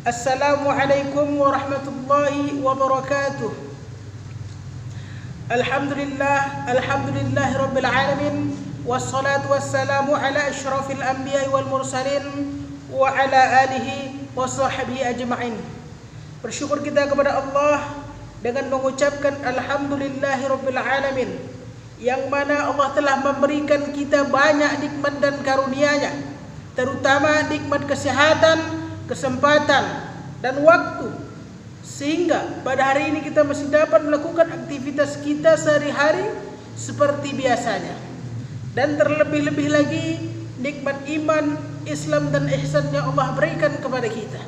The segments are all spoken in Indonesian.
Assalamualaikum warahmatullahi wabarakatuh. Alhamdulillahi rabbil alamin. Wassalatu wassalamu ala asyrafil anbiya'i wal mursalin wa ala alihi wa sahbihi ajma'in. Bersyukur kita kepada Allah dengan mengucapkan alhamdulillahi rabbil alamin, yang mana Allah telah memberikan kita banyak nikmat dan karunia-Nya, terutama nikmat kesehatan, kesempatan dan waktu, sehingga pada hari ini kita masih dapat melakukan aktivitas kita sehari-hari seperti biasanya. Dan terlebih-lebih lagi nikmat iman, Islam dan ihsan yang Allah berikan kepada kita.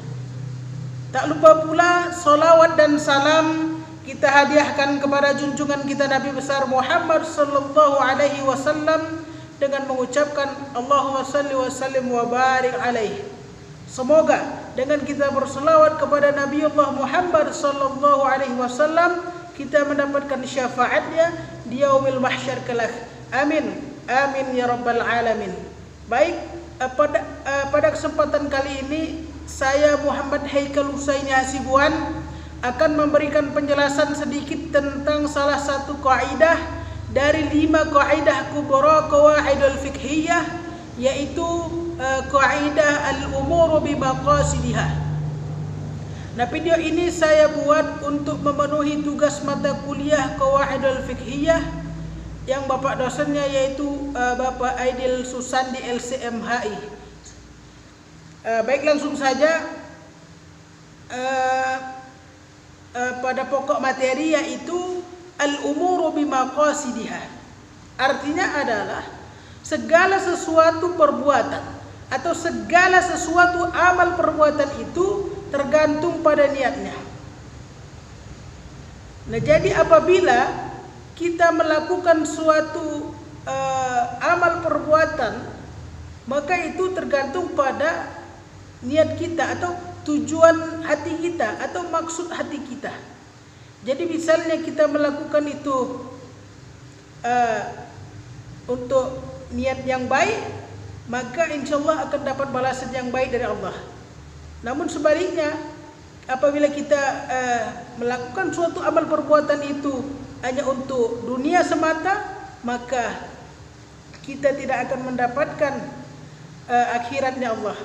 Tak lupa pula salawat dan salam kita hadiahkan kepada junjungan kita Nabi besar Muhammad sallallahu alaihi wasallam dengan mengucapkan Allahumma salli wa sallim wa barik alaihi. Semoga dengan kita berselawat kepada Nabi Allah Muhammad sallallahu alaihi wasallam kita mendapatkan syafaatnya di yaumil mahsyar kelak. Amin. Amin ya rabbal alamin. Baik, pada kesempatan kali ini saya Muhammad Haikal Husaini Hasibuan akan memberikan penjelasan sedikit tentang salah satu kaidah dari 5 kaidah kubra qawaidul fiqhiyah, yaitu kaidah al-umuru bimaqasidiha. Nah, video ini saya buat untuk memenuhi tugas mata kuliah qawaidul fiqhiyah yang bapak dosennya yaitu Bapak Aidil Susandi LCMHI. Baik, langsung saja pada pokok materi, yaitu al-umuru bimaqasidiha. Artinya adalah segala sesuatu perbuatan atau segala sesuatu amal perbuatan itu tergantung pada niatnya. Nah, jadi apabila kita melakukan suatu amal perbuatan, maka itu tergantung pada niat kita atau tujuan hati kita atau maksud hati kita. Jadi misalnya kita melakukan itu untuk niat yang baik, maka insya Allah akan dapat balasan yang baik dari Allah. Namun sebaliknya, apabila kita melakukan suatu amal perbuatan itu hanya untuk dunia semata, maka kita tidak akan mendapatkan akhiratnya Allah.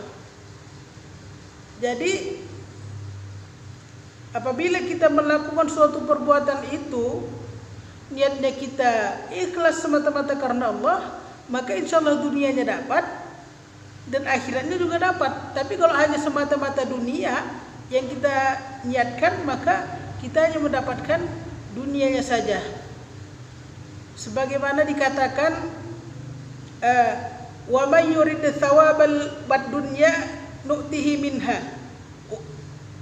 Jadi apabila kita melakukan suatu perbuatan itu niatnya kita ikhlas semata-mata karena Allah, maka insya Allah dunianya dapat dan akhiratnya juga dapat. Tapi kalau hanya semata-mata dunia yang kita niatkan, maka kita hanya mendapatkan dunianya saja. Sebagaimana dikatakan, wa may yurid thawabal dunya nu'tihi minha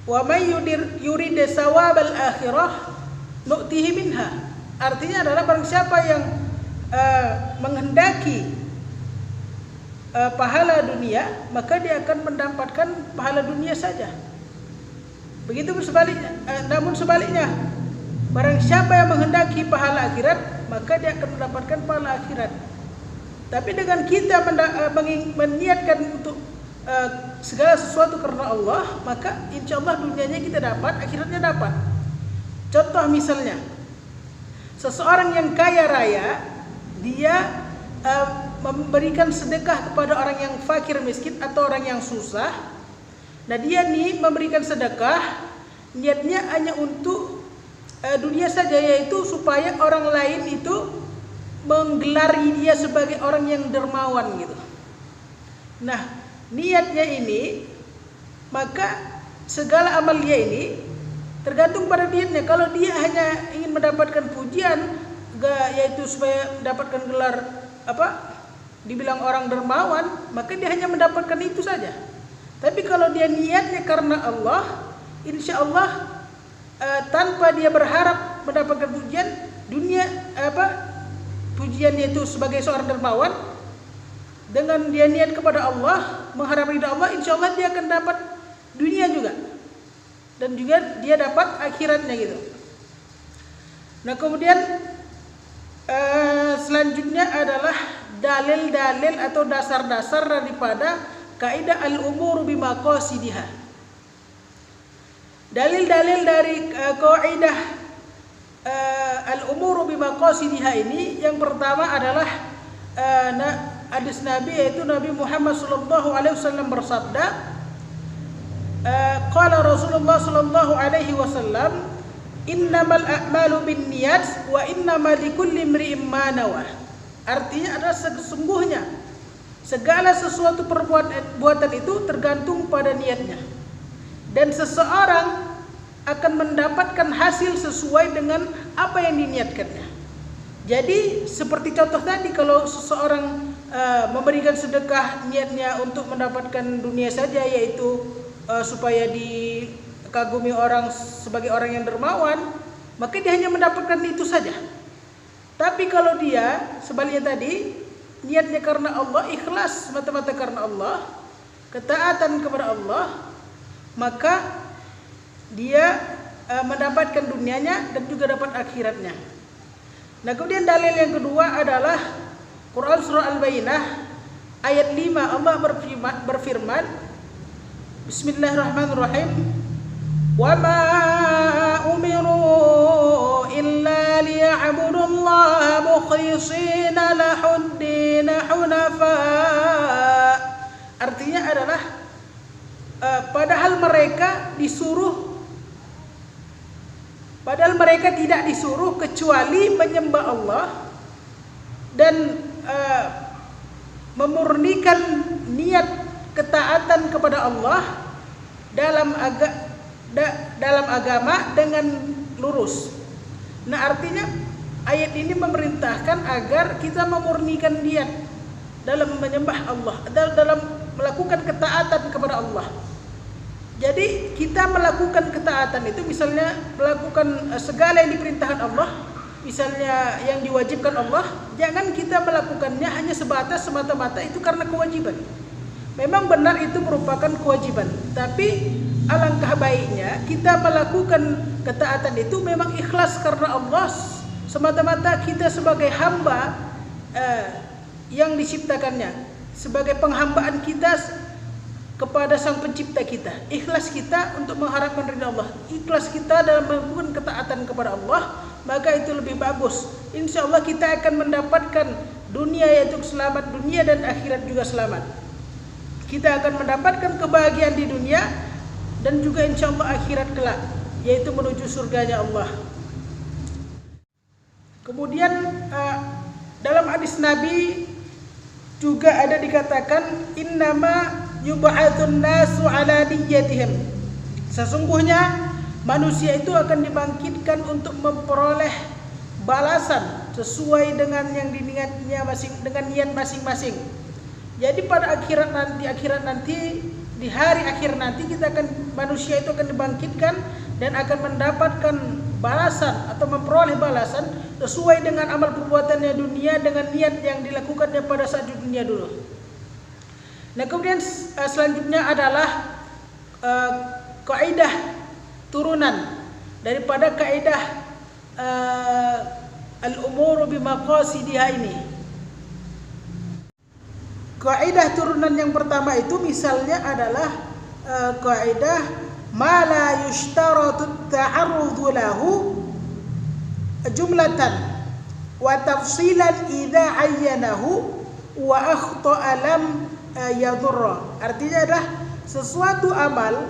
wa may yurid thawabal akhirah nu'tihi minha. Artinya adalah barang siapa yang menghendaki pahala dunia, maka dia akan mendapatkan pahala dunia saja. Begitu sebaliknya. Namun sebaliknya, barang siapa yang menghendaki pahala akhirat, maka dia akan mendapatkan pahala akhirat. Tapi dengan kita meniatkan untuk segala sesuatu karena Allah, maka insya Allah dunianya kita dapat, akhiratnya dapat. Contoh misalnya, seseorang yang kaya raya, dia memberikan sedekah kepada orang yang fakir miskin atau orang yang susah. Nah, dia nih memberikan sedekah, niatnya hanya untuk dunia saja, yaitu supaya orang lain itu menggelari dia sebagai orang yang dermawan gitu. Nah, niatnya ini, maka segala amal dia ini tergantung pada niatnya. Kalau dia hanya ingin mendapatkan pujian, yaitu supaya mendapatkan gelar dibilang orang dermawan, maka dia hanya mendapatkan itu saja. Tapi kalau dia niatnya karena Allah, insya Allah tanpa dia berharap mendapatkan pujian dunia, pujiannya itu sebagai seorang dermawan, dengan dia niat kepada Allah, mengharap ridha Allah, insya Allah dia akan dapat dunia juga, dan juga dia dapat akhiratnya gitu. Nah, kemudian selanjutnya adalah dalil-dalil atau dasar-dasar daripada kaidah al-umuru bimaqasidiha. Dalil-dalil dari kaidah al-umuru bimaqasidiha ini, yang pertama adalah hadis Nabi, yaitu Nabi Muhammad sallallahu alaihi wasallam bersabda, qala Rasulullah sallallahu alaihi wasallam, innamal a'malu binniyat wa innamal likulli imri'in ma nawah. Artinya adalah sesungguhnya segala sesuatu perbuatan itu tergantung pada niatnya, dan seseorang akan mendapatkan hasil sesuai dengan apa yang diniatkannya. Jadi seperti contoh tadi, kalau seseorang memberikan sedekah niatnya untuk mendapatkan dunia saja, yaitu supaya dikagumi orang sebagai orang yang dermawan, maka dia hanya mendapatkan itu saja. Tapi kalau dia sebaliknya tadi, niatnya karena Allah, ikhlas semata-mata karena Allah, ketaatan kepada Allah, maka dia mendapatkan dunianya dan juga dapat akhiratnya. Nah, kemudian dalil yang kedua adalah Quran surah Al-Bayyinah ayat 5. Allah berfirman, Bismillahirrahmanirrahim, wa ma umiru illa liya'budullaha mukhlishina lahuddin hunafa. Artinya adalah padahal mereka tidak disuruh kecuali menyembah Allah dan memurnikan niat ketaatan kepada Allah dalam agama dengan lurus. Nah, artinya ayat ini memerintahkan agar kita memurnikan niat dalam menyembah Allah, dalam melakukan ketaatan kepada Allah. Jadi kita melakukan ketaatan itu, misalnya melakukan segala yang diperintahkan Allah, misalnya yang diwajibkan Allah, jangan kita melakukannya hanya sebatas semata-mata itu karena kewajiban. Memang benar itu merupakan kewajiban, tapi alangkah baiknya kita melakukan ketaatan itu memang ikhlas karena Allah, semata-mata kita sebagai hamba yang diciptakannya, sebagai penghambaan kita kepada Sang Pencipta kita, ikhlas kita untuk mengharapkan ridha Allah, ikhlas kita dalam melakukan ketaatan kepada Allah, maka itu lebih bagus. Insya Allah kita akan mendapatkan dunia, yaitu selamat dunia, dan akhirat juga selamat. Kita akan mendapatkan kebahagiaan di dunia dan juga insya Allah akhirat kelak, yaitu menuju surganya Allah. Kemudian dalam hadis Nabi juga ada dikatakan, innama yub'atsun nasu ala niyyatihim. Sesungguhnya manusia itu akan dibangkitkan untuk memperoleh balasan sesuai dengan yang diniatnya dengan niat masing-masing. Jadi pada akhirat nanti di hari akhir nanti manusia itu akan dibangkitkan dan akan mendapatkan balasan atau memperoleh balasan sesuai dengan amal perbuatannya dunia dengan niat yang dilakukannya pada saat di dunia dulu. Nah, kemudian selanjutnya adalah kaidah turunan daripada kaidah al-umuru bimaqasidiha ini. Kaidah turunan yang pertama itu misalnya adalah kaidah ma la yushtaratu at-ta'arrudu lahu jumlatan wa tafsilan idza ayyanahu wa akhta'a lam yadurra. Artinya adalah sesuatu amal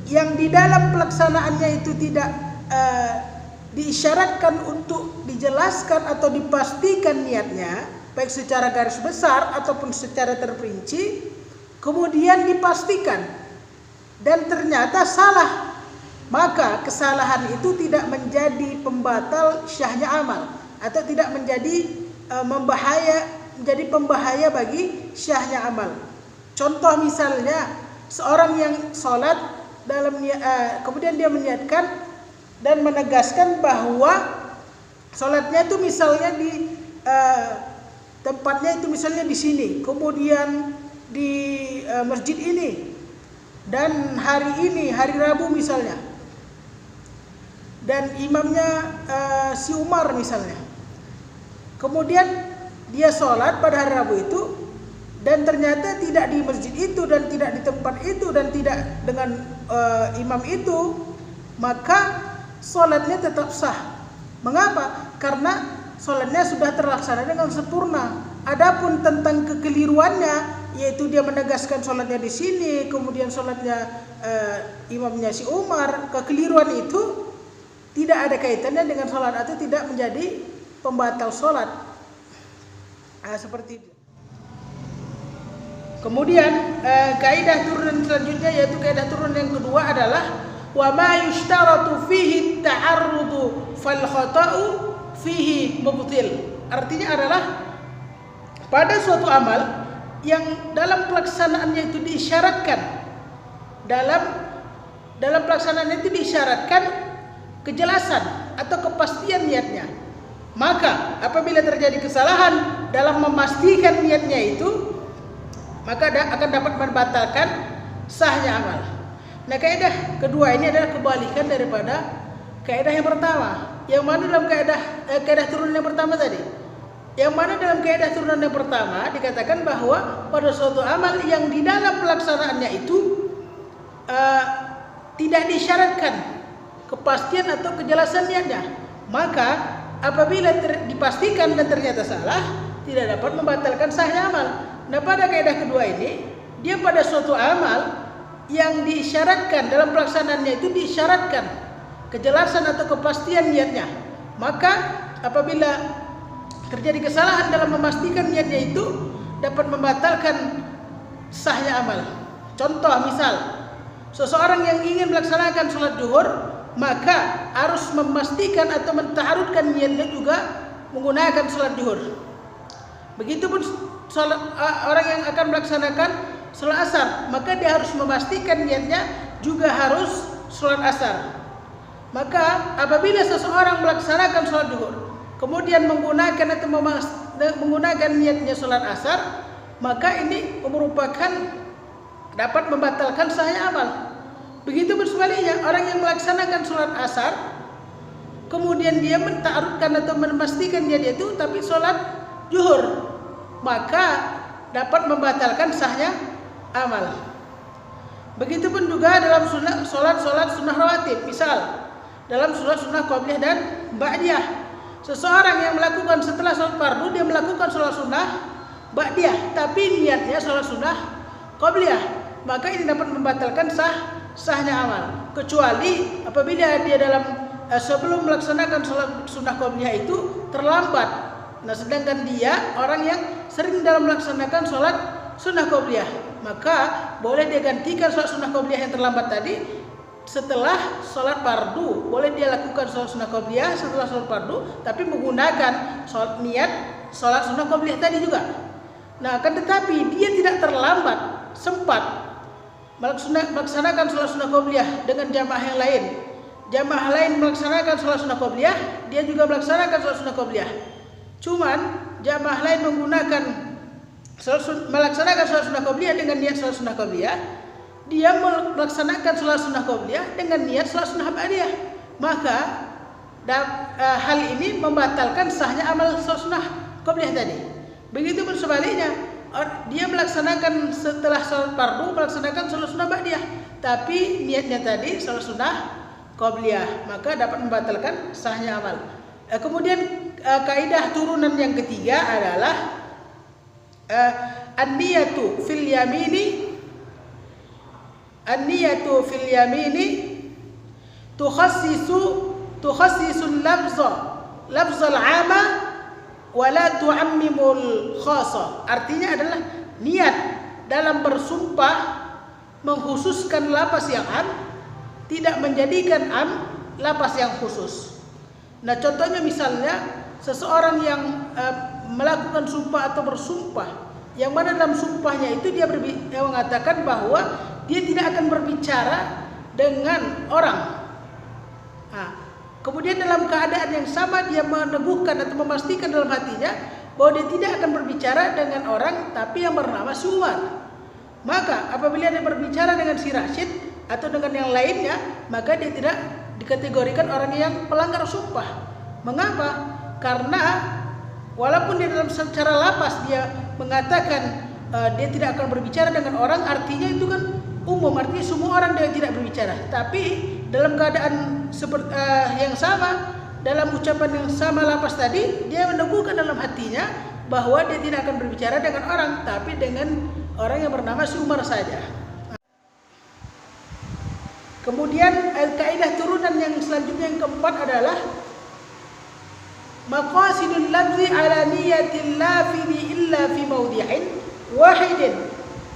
yang di dalam pelaksanaannya itu tidak diisyaratkan untuk dijelaskan atau dipastikan niatnya, baik secara garis besar ataupun secara terperinci, kemudian dipastikan dan ternyata salah, maka kesalahan itu tidak menjadi pembatal syahnya amal atau tidak menjadi menjadi pembahaya bagi syahnya amal. Contoh misalnya seorang yang sholat kemudian dia meniatkan dan menegaskan bahwa sholatnya itu misalnya di tempatnya itu misalnya di sini, kemudian di masjid ini, dan hari ini hari Rabu misalnya, dan imamnya si Umar misalnya. Kemudian dia sholat pada hari Rabu itu dan ternyata tidak di masjid itu dan tidak di tempat itu dan tidak dengan imam itu, maka sholatnya tetap sah. Mengapa? Karena sholatnya sudah terlaksana dengan sempurna. Adapun tentang kekeliruannya, yaitu dia menegaskan sholatnya di sini, kemudian sholatnya imamnya si Umar, kekeliruan itu tidak ada kaitannya dengan sholat atau tidak menjadi pembatal sholat. Seperti itu. Kemudian kaidah turunan selanjutnya, yaitu kaidah turunan yang kedua adalah wa ma yushtaratu fihi ta'arrudu fal khata'u fihi mubtil. Artinya adalah pada suatu amal yang dalam pelaksanaannya itu diisyaratkan, dalam pelaksanaannya itu diisyaratkan kejelasan atau kepastian niatnya, maka apabila terjadi kesalahan dalam memastikan niatnya itu, maka akan dapat membatalkan sahnya amal. Nah, kaidah kedua ini adalah kebalikan daripada kaidah yang pertama. Yang mana dalam kaidah turunan yang pertama tadi? Yang mana dalam kaidah turunan yang pertama dikatakan bahwa pada suatu amal yang di dalam pelaksanaannya itu tidak disyaratkan kepastian atau kejelasan niatnya, maka apabila dipastikan dan ternyata salah, tidak dapat membatalkan sahnya amal. Nah, pada kaidah kedua ini, dia pada suatu amal yang diisyaratkan dalam pelaksanaannya itu diisyaratkan kejelasan atau kepastian niatnya, maka apabila terjadi kesalahan dalam memastikan niatnya itu dapat membatalkan sahnya amal. Contoh, misal seseorang yang ingin melaksanakan sholat zuhur, maka harus memastikan atau menta'arudkan niatnya juga menggunakan sholat zuhur. Begitupun orang yang akan melaksanakan sholat asar, maka dia harus memastikan niatnya juga harus sholat asar. Maka apabila seseorang melaksanakan sholat zuhur kemudian menggunakan atau menggunakan niatnya sholat asar, maka ini merupakan dapat membatalkan sahnya amal. Begitu sebaliknya, orang yang melaksanakan sholat asar kemudian dia menta'arudkan atau memastikan dia itu tapi sholat zuhur, maka dapat membatalkan sahnya amal. Begitupun juga dalam sholat sunnah rawatib, misal dalam sholat sunnah qabliyah dan ba'diyah. Seseorang yang melakukan setelah sholat fardu, dia melakukan sholat sunnah ba'diyah, tapi niatnya sholat sunnah qabliyah, maka ini dapat membatalkan sahnya amal. Kecuali apabila dia dalam sebelum melaksanakan sholat sunnah qabliyah itu terlambat. Nah, sedangkan dia orang yang sering dalam melaksanakan sholat sunnah qabliyah, maka boleh dia gantikan sholat sunnah qabliyah yang terlambat tadi setelah sholat fardu. Boleh dia lakukan sholat sunnah qabliyah setelah sholat fardu, tapi menggunakan niat sholat sunnah qabliyah tadi juga. Nah, akan tetapi dia tidak terlambat, sempat melaksanakan sholat sunnah qabliyah dengan jamaah yang lain. Jamaah lain melaksanakan sholat sunnah qabliyah, dia juga melaksanakan sholat sunnah qabliyah. Cuman jamaah lain melaksanakan sholat sunnah qabliyah dengan niat sholat sunnah qabliyah, dia melaksanakan sholat sunnah qabliyah dengan niat sholat sunnah ba'diyah, maka hal ini membatalkan sahnya amal sholat sunnah qabliyah tadi. Begitu pun sebaliknya, dia melaksanakan setelah sholat fardu melaksanakan sholat sunnah ba'diyah, tapi niatnya tadi sholat sunnah qabliyah, maka dapat membatalkan sahnya amal. Kemudian kaidah turunan yang ketiga adalah an-niyatu fil yamini tukhassisul lafzal 'ama wa la tu'ammimul khassa. Artinya adalah niat dalam bersumpah mengkhususkan lafaz yang am, tidak menjadikan am lafaz yang khusus. Nah, contohnya misalnya seseorang yang melakukan sumpah atau bersumpah, yang mana dalam sumpahnya itu dia mengatakan bahwa dia tidak akan berbicara dengan orang. Kemudian dalam keadaan yang sama dia meneguhkan atau memastikan dalam hatinya bahwa dia tidak akan berbicara dengan orang tapi yang bernama si Umar. Maka apabila dia berbicara dengan si Rashid atau dengan yang lainnya, maka dia tidak dikategorikan orang yang pelanggar sumpah. Mengapa? Karena walaupun di dalam secara lapas dia mengatakan dia tidak akan berbicara dengan orang, artinya itu kan umum, artinya semua orang dia tidak berbicara. Tapi dalam keadaan seperti yang sama, dalam ucapan yang sama lapas tadi, dia meneguhkan dalam hatinya bahwa dia tidak akan berbicara dengan orang, tapi dengan orang yang bernama si Umar saja. Kemudian kaidah turunan yang selanjutnya yang keempat adalah maqasidul lafzi ala niyatil lafzi illa fi mawdi'in wahidin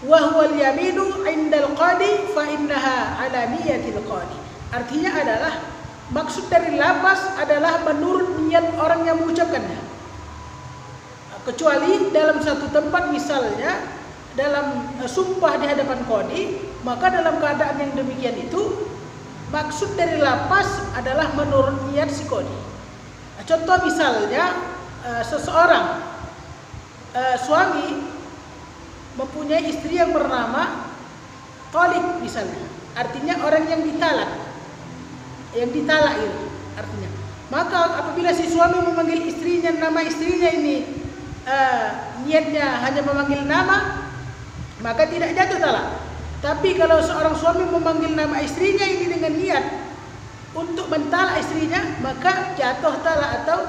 wa huwa al-yaminu 'inda al-qadi fa innaha ala niyatil qadi. Artinya adalah maksud dari lafaz adalah menurut niat orang yang mengucapkannya. Kecuali dalam satu tempat, misalnya dalam sumpah di hadapan qadi, maka dalam keadaan yang demikian itu maksud dari lafaz adalah menurut niat si qadi. Contoh misalnya seseorang suami mempunyai istri yang bernama Thalik misalnya, artinya orang yang ditalak itu artinya. Maka apabila si suami memanggil istrinya, nama istrinya ini niatnya hanya memanggil nama, maka tidak jatuh talak. Tapi kalau seorang suami memanggil nama istrinya ini dengan niat untuk mentalak istrinya, maka jatuh talak atau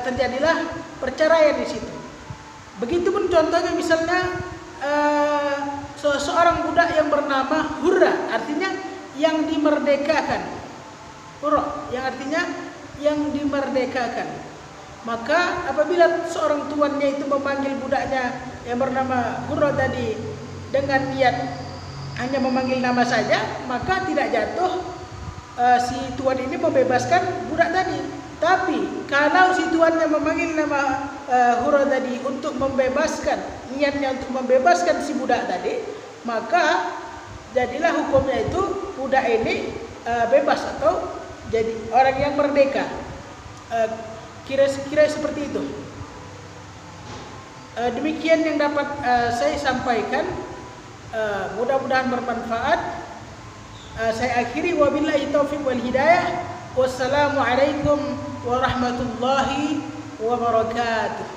terjadilah perceraian di situ. Begitupun contohnya misalnya seorang budak yang bernama Hurra, artinya yang dimerdekakan. Hurra yang artinya yang dimerdekakan. Maka apabila seorang tuannya itu memanggil budaknya yang bernama Hurra tadi dengan niat hanya memanggil nama saja, maka tidak jatuh si tuan ini membebaskan budak tadi. Tapi kalau si tuannya memanggil nama Hurra tadi untuk membebaskan, niatnya untuk membebaskan si budak tadi, maka jadilah hukumnya itu budak ini bebas atau jadi orang yang merdeka. Kira-kira seperti itu. Demikian yang dapat saya sampaikan. Mudah-mudahan bermanfaat. Saya akhiri wabillahi taufiq wal hidayah. Wassalamualaikum warahmatullahi wabarakatuh.